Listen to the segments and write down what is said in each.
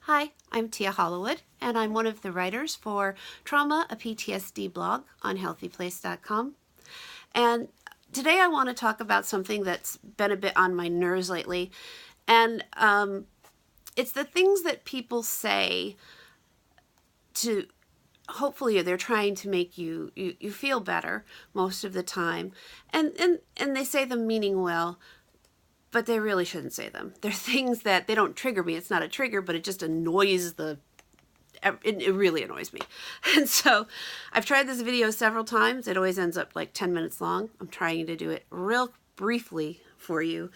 Hi, I'm Tia Hollowood, and I'm one of the writers for Trauma, a PTSD blog on healthyplace.com. And today I want to talk about something that's been a bit on my nerves lately. And it's the things that people say to, hopefully they're trying to make you feel better most of the time. And they say them meaning well, but they really shouldn't say them. They're things that they don't trigger me. It's not a trigger, but it just annoys it really annoys me. And so I've tried this video several times. It always ends up like 10 minutes long. I'm trying to do it real briefly for you.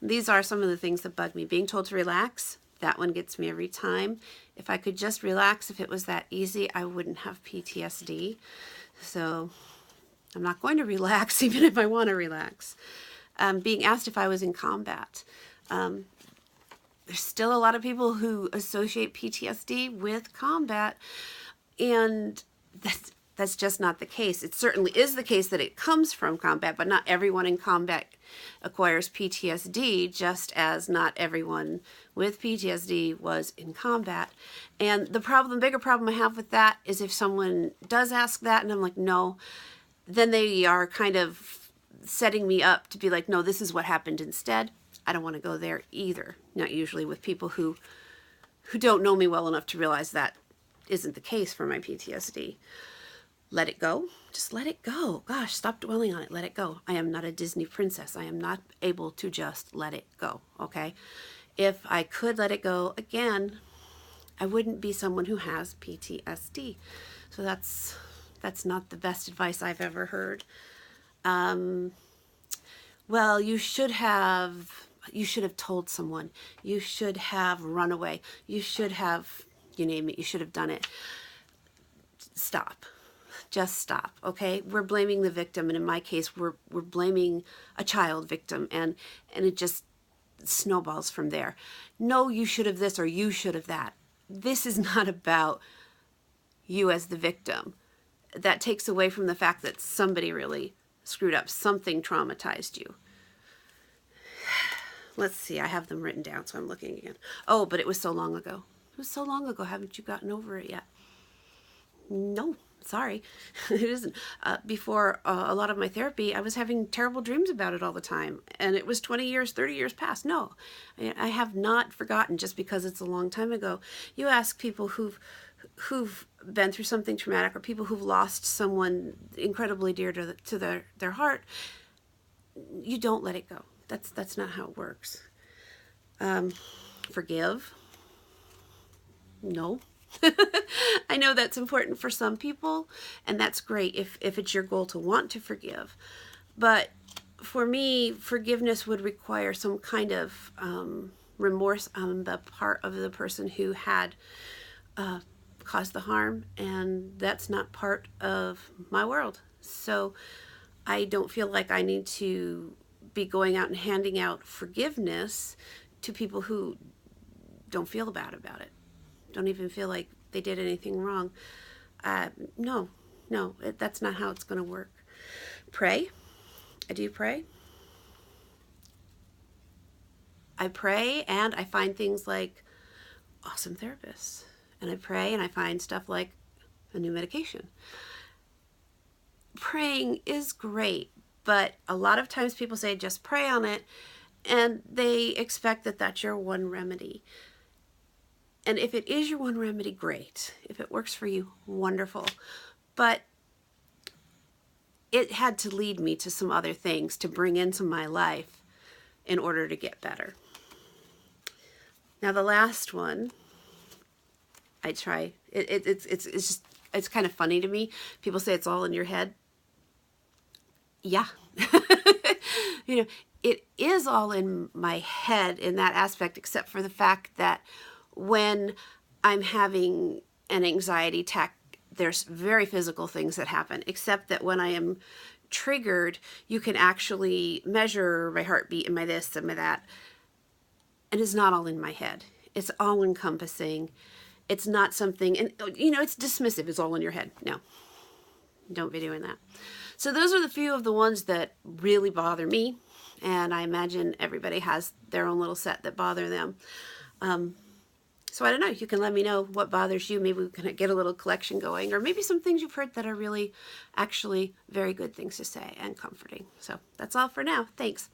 These are some of the things that bug me. Being told to relax, that one gets me every time. If I could just relax, if it was that easy, I wouldn't have PTSD. So I'm not going to relax even if I want to relax. Being asked if I was in combat. There's still a lot of people who associate PTSD with combat, and that's just not the case. It certainly is the case that it comes from combat, but not everyone in combat acquires PTSD, just as not everyone with PTSD was in combat. And the bigger problem I have with that is if someone does ask that and I'm like, no, then they are kind of setting me up to be like, no, this is what happened instead. I don't want to go there either. Not usually with people who don't know me well enough to realize that isn't the case for my PTSD. Let it go. Just let it go. Gosh, stop dwelling on it. Let it go. I am not a Disney princess. I am not able to just let it go, okay? If I could let it go again, I wouldn't be someone who has PTSD. So that's not the best advice I've ever heard. Well, you should have told someone. You should have run away. You should have, you name it, you should have done it. Stop. Just stop, okay? We're blaming the victim, and in my case, we're blaming a child victim, and it just snowballs from there. No, you should have this or you should have that. This is not about you as the victim. That takes away from the fact that somebody really screwed up. Something traumatized you. Let's see, I have them written down, so I'm looking again. Oh, but it was so long ago. It was so long ago. Haven't you gotten over it yet? No, sorry. It isn't. Before a lot of my therapy, I was having terrible dreams about it all the time. And it was 20 years, 30 years past. No, I have not forgotten just because it's a long time ago. You ask people who've been through something traumatic, or people who've lost someone incredibly dear to their heart, you don't let it go. That's not how it works. Forgive? No. I know that's important for some people, and that's great if it's your goal to want to forgive. But for me, forgiveness would require some kind of remorse on the part of the person who had caused the harm, and that's not part of my world. So I don't feel like I need to be going out and handing out forgiveness to people who don't feel bad about it, don't even feel like they did anything wrong. No, that's not how it's going to work. Pray. I do pray. I pray, and I find things like awesome therapists. And I pray and I find stuff like a new medication. Praying is great, but a lot of times people say just pray on it, and they expect that that's your one remedy. And if it is your one remedy, great. If it works for you, wonderful. But it had to lead me to some other things to bring into my life in order to get better. Now the last one, I try. It's kind of funny to me. People say it's all in your head. Yeah. It is all in my head in that aspect, except for the fact that when I'm having an anxiety attack, there's very physical things that happen, except that when I am triggered, you can actually measure my heartbeat and my this and my that. And it's not all in my head. It's all encompassing. It's not something, and it's dismissive. It's all in your head. No, don't be doing that. So those are the few of the ones that really bother me. And I imagine everybody has their own little set that bother them. So I don't know, you can let me know what bothers you. Maybe we can get a little collection going, or maybe some things you've heard that are really actually very good things to say and comforting. So that's all for now. Thanks.